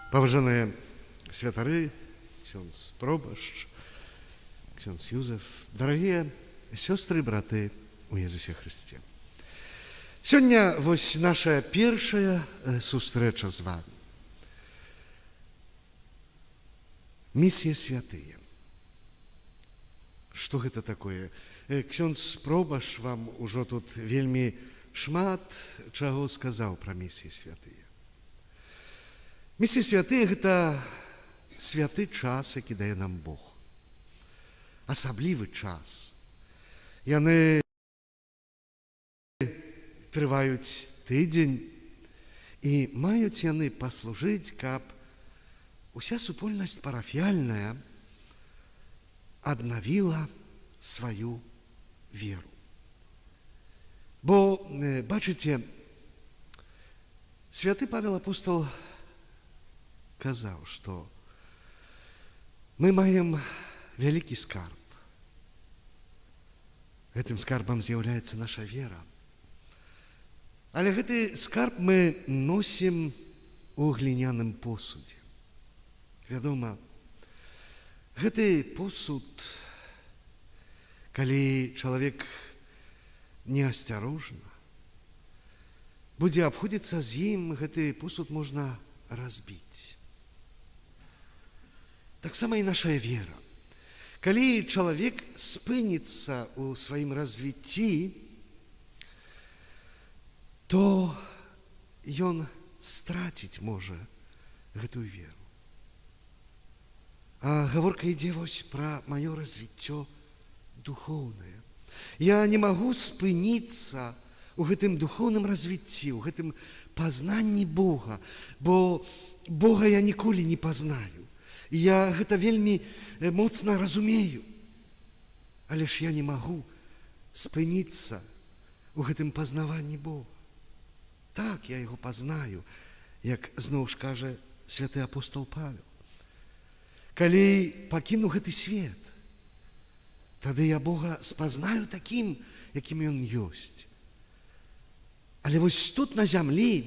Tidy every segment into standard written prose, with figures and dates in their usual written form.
Паважаныя святары, ксёндз Пробашч, ксёндз Юзеф, дарагія сёстры і браты у Езусе Хрысце. Сёння вось наша першая сустрэча з вами. Місія святыя. Што гэта такое? Ксёндз Пробашч вам ужо тут вельмі шмат чаго сказаў пра місіі святыя. Місіі святыя – гэта святы час, які дае нам Бог. Асаблівы час. Яны трываюць тыдзень, і маюць яны паслужыць, каб уся супольнасць парафіяльная аднавіла сваю веру. Бо, бачыце, святы Павел Апостол казаў, што мы маем вялікі скарб. Гэтым скарбам з'яўляецца наша вера. Але гэты скарб мы носім у гліняным посудзе. Вядома, гэты посуд, калі чалавек неасцярожна будзе абходзіцца з ім, гэты посуд можна разбіць. Таксама і наша вера. Калі чалавек спыніцца ў сваім развіцці, то ён страціць можа гэтую веру. А гаворка ідзе вось пра маё развіццё духоўнае. Я не магу спыніцца ў гэтым духоўным развіцці, ў гэтым пазнанні Бога, бо Бога я ніколі не пазнаю. Я гэта вельмі моцна разумею. Але ж я не магу спыніцца ў гэтым пазнаванні Бога. Так, я яго пазнаю, як зноў ж кажа святы апостол Павел. Калі пакіну гэты свет, тады я Бога спазнаю такім, якім ён ёсць. Але вось тут на зямлі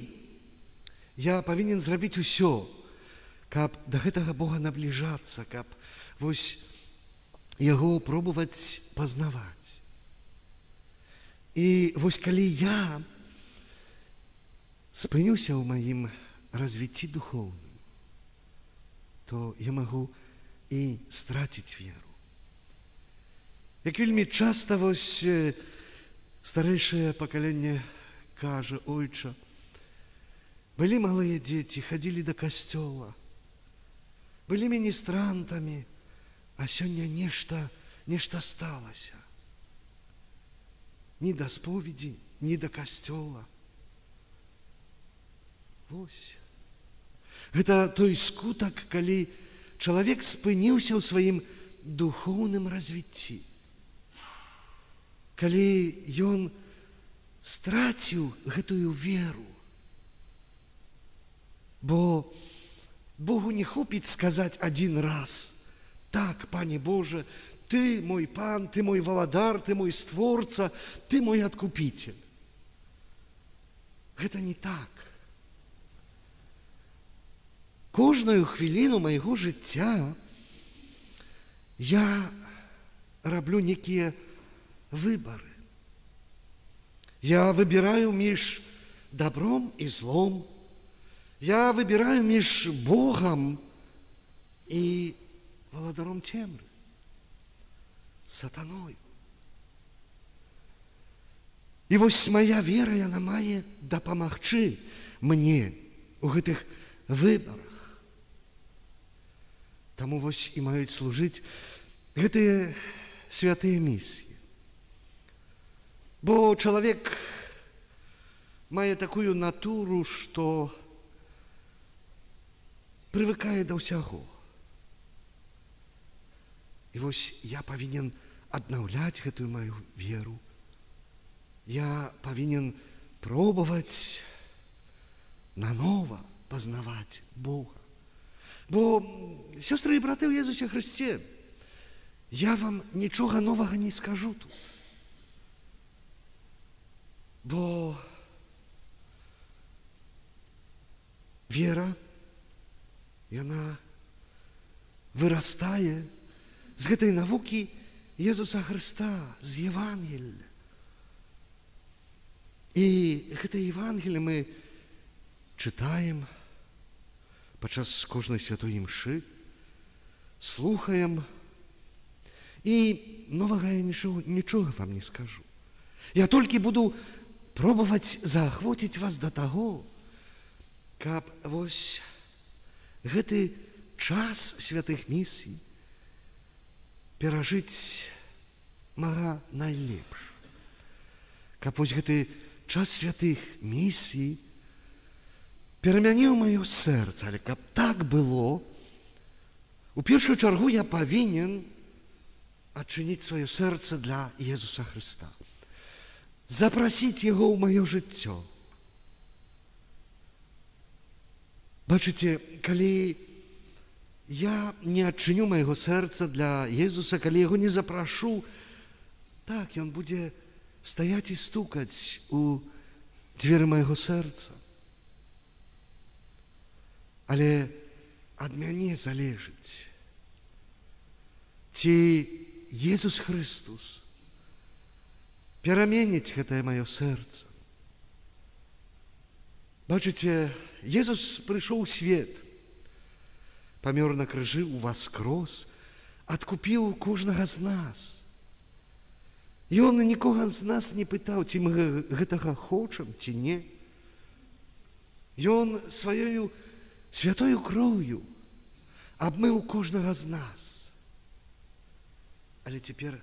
я павінен зрабіць усё, каб да гэтага Бога набліжацца, каб вось яго пробаваць пазнаваць. І вось калі я спыніўся ў маім развіцці духоўным, то я магу і страціць веру. Як вельмі часта вось старэйшае пакаленне кажа: ойча, былі малыя дзеці, хадзілі да касцёла, былі міністрантамі, а сёння нешта сталася. Ні да споведзі, ні да касцёла. Вось. Гэта той скутак, калі чалавек спыніўся ў сваім духоўным развіцці. Калі ён страціў гэтую веру. Бо Богу не хопіць сказаць адзін раз: так, Пане Боже, Ты мой Пан, Ты мой валадар, Ты мой створца, Ты мой адкупіцель. Гэта не так. Кожную хвіліну майго жыцця я раблю некія выбары. Я выбіраю між добром і злом. Я выбіраю між Богом і валадаром цемры, сатаною. І вось моя вера, яна мае дапамагчы мне у гэтых выбарах. Таму вось і маюць служыць гэтыя святыя місіі. Бо чалавек мае такую натуру, што прывыкае да ўсяго. І вось я павінен аднаўляць гэтую маю веру. Я павінен пробаваць нанова пазнаваць Бога. Бо, сёстры і браты ў Езусе Хрысце, я вам нічога новага не скажу тут. Бо вера яна вырастае з гэтай навукі Езуса Хрыста, з Евангелля. І гэта Евангелие мы чытаем падчас кожнай святой імшы, слухаем, і новага я нічога вам не скажу. Я толькі буду пробаваць заахвоціць вас да таго, каб вось гэты час святых місій перажыць мага найлепш. Каб вось гэты час святых місій перамяніў маё сэрца, але каб так было, у першую чаргу я павінен адчыніць сваё сэрца для Езуса Хрыста, запрасіць яго ў маё жыццё. Бачыце, калі я не адчыню майго сэрца для Езуса, калі яго не запрашу, так, ён будзе стаяць і стукаць у дзверы майго сэрца. Але ад мяне залежыць, ці Езус Христус пераменіць гэтае маё сэрца. Бачыце, Езус прыйшоў у свет, памёр на крыжы, уваскрос, адкупіў кожнага з нас. Ён нікога з нас не пытаў, ці мы гэтага хочам, ці не. Ён сваёю святою кроўю абмыў кожнага з нас. Але цяпер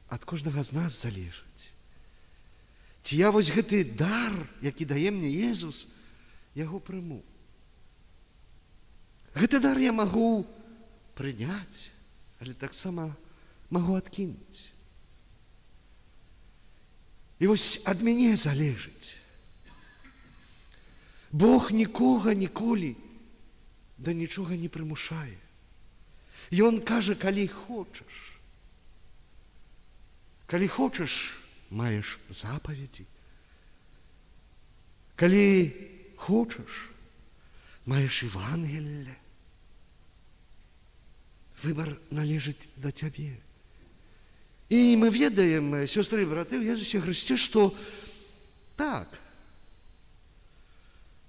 ад кожнага з нас залежыць, ці я вось гэты дар, які дае мне Езус, яго прыму. Гэты дар я магу прыняць, але таксама магу адкінуць. І вось ад мяне залежыць. Бог нікога ніколі да нічога не прымушае. Ён кажа, калі хочаш. Калі хочаш, маеш запаведзі. Калі хочаш, маеш Евангелле. Выбар належыць да цябе. І мы ведаем, сёстры і браты, ў Езусе Хрысце, што так,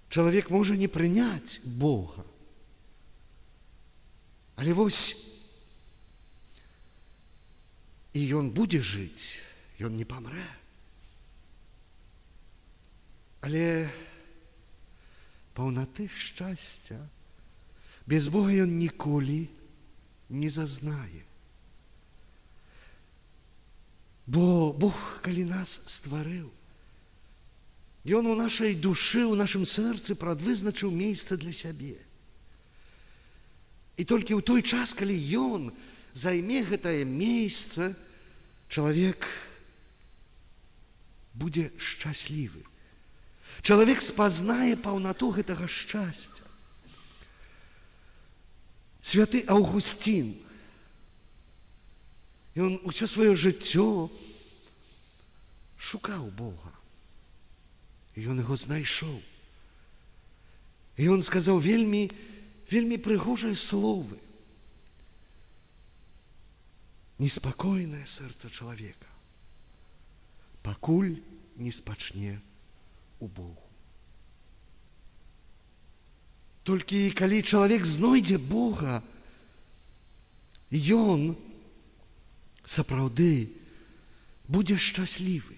чалавек можа не прыняць Бога. Але вось і ён будзе жыць, ён не памрэ. Але паўнаты шчасця без Бога ён ніколі не зазнае. Бо Бог, калі нас стварыў, ён у нашай душы, у нашым сэрцы прадвызначыў месца для сябе. І толькі ў той час, калі ён займе гэтае месца, чалавек будзе шчаслівы. Чалавек спазнае паўнату гэтага шчасця. Святы Аўгусцін, ён усё сваё жыццё шукаў Бога. І ён яго знайшоў. І ён сказаў вельмі прыгожыя словы. Неспакойнае сэрца чалавека, пакуль не спачне у Богу. Толькі калі чалавек знойдзе Бога, ён сапраўды будзе шчаслівы.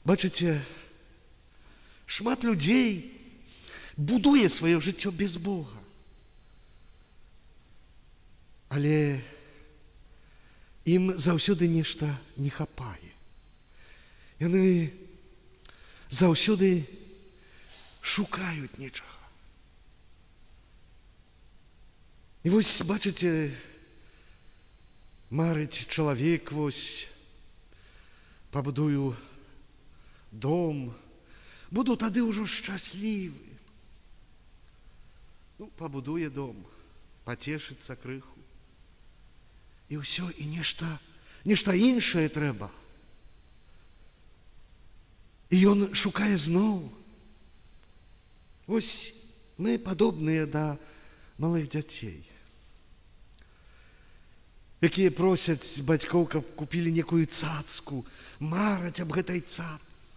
Бачыце, шмат людзей будуе сваё жыццё без Бога. Але ім заўсёды нешта не хапае. Яны заўсёды шукаюць нечага. І вось, бачыце, марыць чалавек, вось, пабудую дом, буду тады ўжо шчаслівы. Пабудуе дом, пацешыцца крыху. І ўсё, і нешта іншае трэба. І ён шукае зноў. Вось Мы падобныя да малых дзяцей, якія просяць бацькоў, каб купілі некую цацку, мараць аб гэтай цаццы.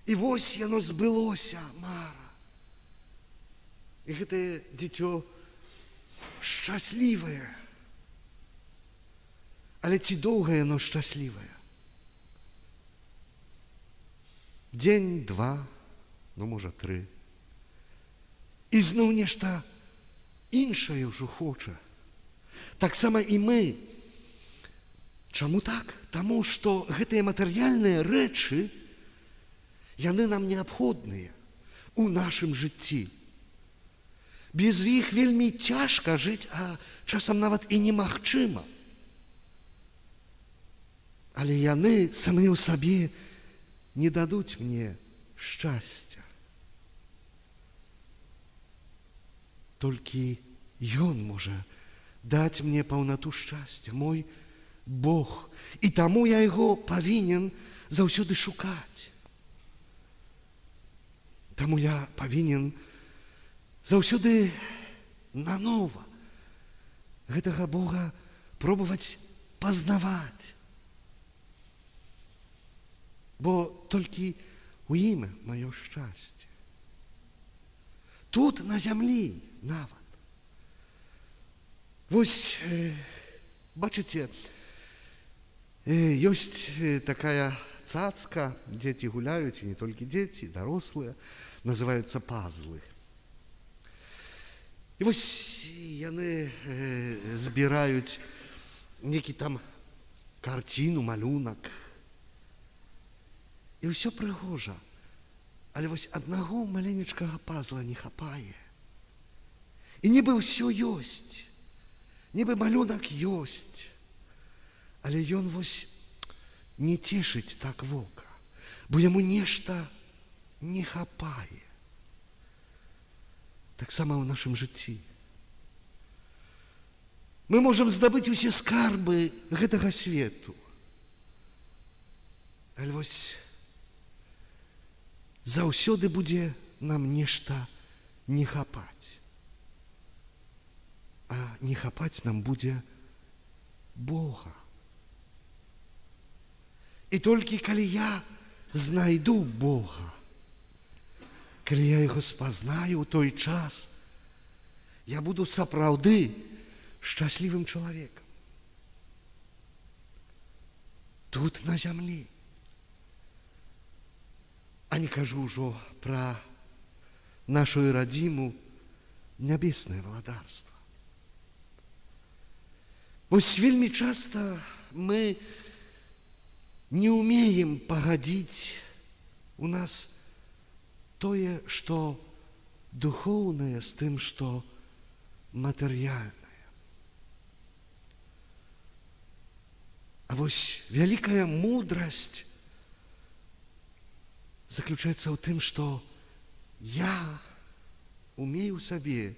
І вось яно збылося, мара. І гэтае дзіцё шчаслівае. Але ці доўга яно шчаслівае? Дзень, два, ну, можа, 3. І зноў нешта іншае ўжо хоча. Таксама і мы. Чаму так? Таму што гэтыя матэрыяльныя рэчы, яны нам неабходныя у нашым жыцці. Без іх вельмі цяжка жыць, а часам нават і немагчыма. Але яны самі ў сабе не дадуць мне шчасця. Толькі Ён можа даць мне паўнату шчасця, мой Бог. І таму я яго павінен заўсёды шукаць. Таму я павінен заўсёды нанова гэтага Бога пробаваць пазнаваць. Бо толькі у ім маё шчасце. Тут, на зямлі, нават. Вось, бачыце, ёсць такая цацка, дзеці гуляюць, і не толькі дзеці, дарослыя, называюцца пазлы. І вось яны збіраюць некі там карціну, малюнак. І ўсё прыгожа. Але вось аднаго маленечкага пазла не хапае. І нібы ўсё ёсць. Нібы малюнак ёсць. Але ён вось не цешыць так вока, бо яму нешта не хапае. Таксама ў нашым жыцці. Мы можам здабыць усе скарбы гэтага свету. Але вось заўсёды будзе нам нешта не хапаць. А не хапаць нам будзе Бога. І толькі калі я знайду Бога, калі я яго спазнаю ў той час, я буду сапраўды шчаслівым чалавекам. Тут, на зямлі. А не кажу ўжо пра нашу радзіму нябеснае валадарства. Вось вельмі часта мы не умеем пагадзіць у нас тое, што духоўнае з тым, што матэрыяльнае. А вось вялікая мудрасць заключаецца ў тым, што я умею сабе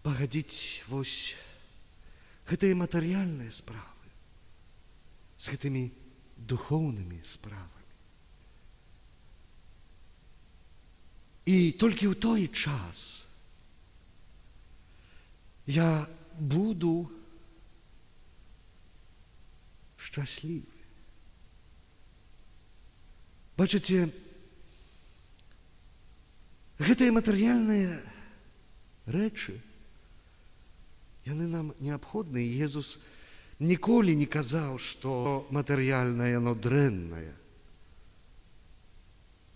пагадзіць вось гэтыя матэрыяльныя справы з гэтымі духоўнымі справамі. І толькі ў той час я буду шчаслівы. Бачыце, гэтыя матэрыяльныя рэчы, яны нам неабходны. Езус ніколі не казаў, што матэрыяльнае яно дрэннае.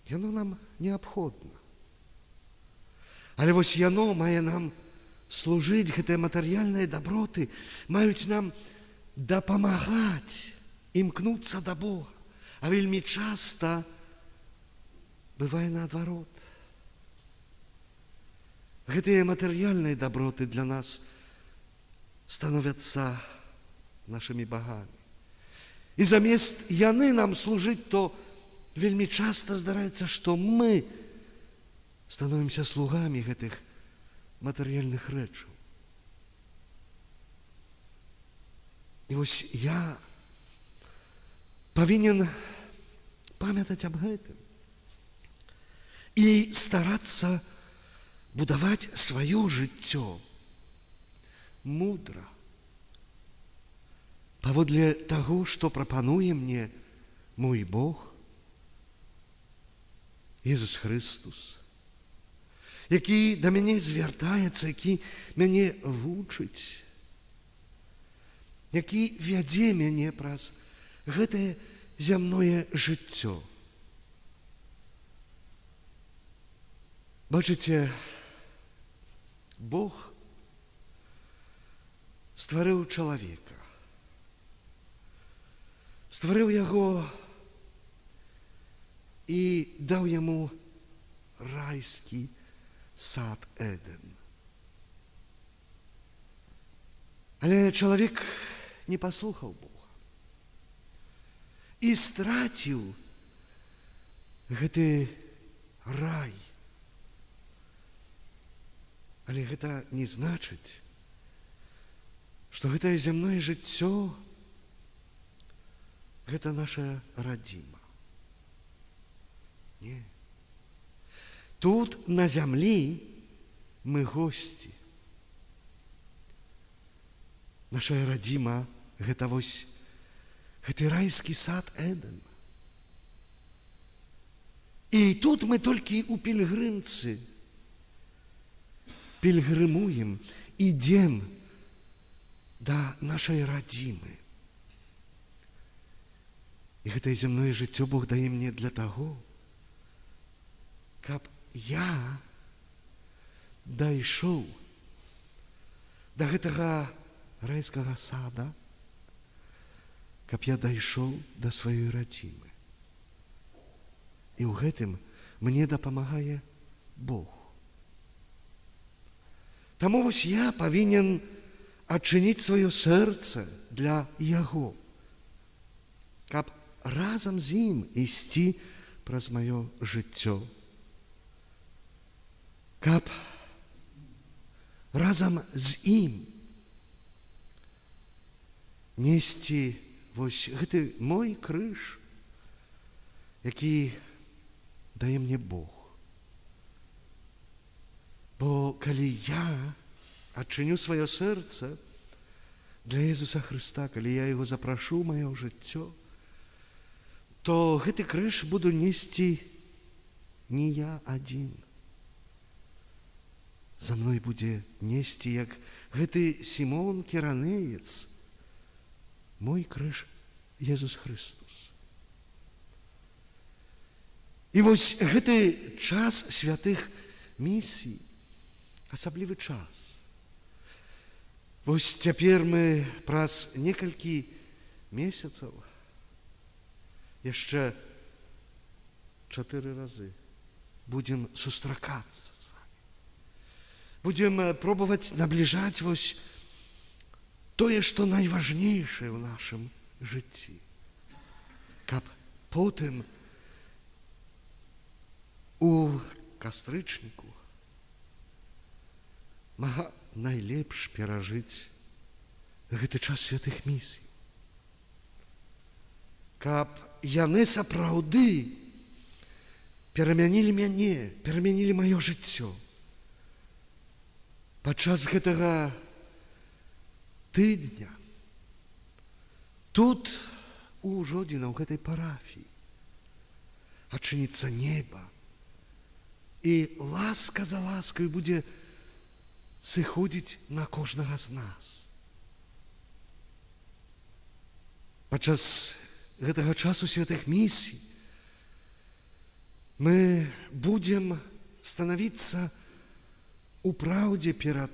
Яно нам неабходна. Але вось яно мае нам служыць, гэтыя матэрыяльныя даброты маюць нам дапамагаць імкнуцца да Бога. А вельмі часта бывае наадварот. Гэтыя матэрыяльныя даброты для нас становяцца нашымі багамі. І замест яны нам служыць, то вельмі часта здараецца, што мы становімся слугамі гэтых матэрыяльных рэчаў. І вось я павінен памятаць аб гэтым. і старацца будаваць сваё жыццё мудра, паводле таго, што прапануе мне мой Бог, Ісус Христос, які да мяне звяртаецца, які мяне вучыць, які вядзе мяне праз гэтае зямное жыццё. Бачыце, Бог стварыў чалавека, стварыў яго і даў яму райскі сад Эден. Але чалавек не паслухаў Бога і страціў гэты рай. Але гэта не значыць, што гэтае зямное жыццё гэта наша радзіма. Не. Тут на зямлі мы госці. Наша радзіма гэта вось гэты райскі сад Эден. І тут мы толькі ў пільгрымцы пільгрымуем, ідзем да нашай радзімы. І гэтае зямное жыццё Бог дае мне для таго, каб я дайшоў да гэтага райскага сада, каб я дайшоў да сваёй радзімы. І ў гэтым мне дапамагае Бог. Таму вось я павінен адчыніць сваё сэрца для яго, каб разам з ім ісці праз маё жыццё, каб разам з ім несці вось гэты мой крыж, які дае мне Бог. Бо калі я адчыню сваё сэрца для Ісуса Хрыста, калі я яго запрашу ў маё жыццё, то гэты крыж буду несці не я адзін. За мной будзе несці, як гэты Сімон Кіранеец, мой крыж Ісус Христос. І вось гэты час святых місій, асаблівы час. Вось цяпер мы праз некалькі месяцаў яшчэ 4 разы будзем сустракацца з вами. Будзем пробаваць набліжаць вось тое, што найважнейшае ў нашым жыцці. Каб потым у кастрычніку мага найлепш перажыць гэты час святых місій. Каб яны сапраўды перамянілі мяне, перамянілі маё жыццё. Падчас гэтага тыдня тут у Жодзіна, ў гэтай парафіі адчыніцца неба, і ласка за ласкай будзе сыходзіць на кожнага з нас. Падчас гэтага часу святых місій мы будзем станавіцца у праўдзе перад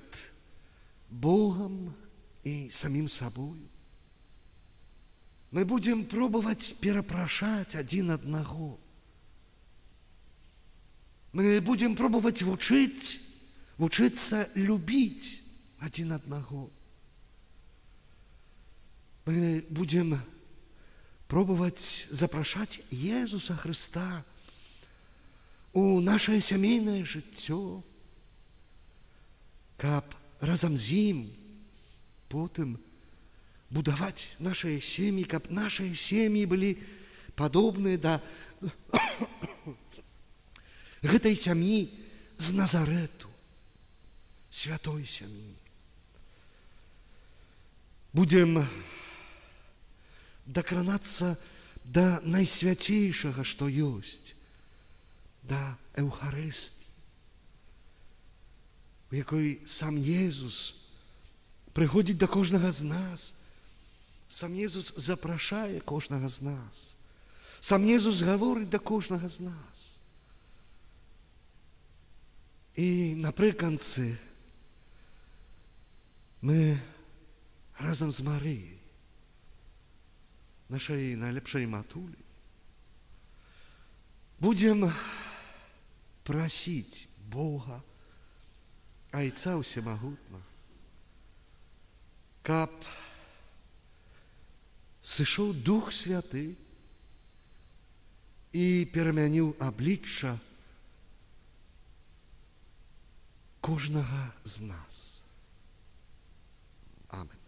Богам і самім сабою. Мы будзем пробаваць перапрашаць адзін аднаго. Мы будзем пробаваць вучыцца любіць адзін аднаго. Мы будзем пробаваць запрашаць Езуса Хрыста у нашае сямейнае жыццё, каб разам з ім потым будаваць нашыя сем'і, каб нашыя сем'і былі падобныя да гэтай сям'і з Назарэту, святой сям'і. Будем дакранацца да найсвяцейшага, што ёсць, да Эўхарыстыі, у якой сам Езус прыходзіць да кожнага з нас. Сам Езус запрашае кожнага з нас. Сам Езус гаворыць да кожнага з нас. І напрыканцы мы разам з Марыяй, нашай найлепшай матуляй, будем прасіць Бога, Айца Усемагутнага, каб сышоў Дух Святы і перамяніў аблічча кожнага з нас. Амен.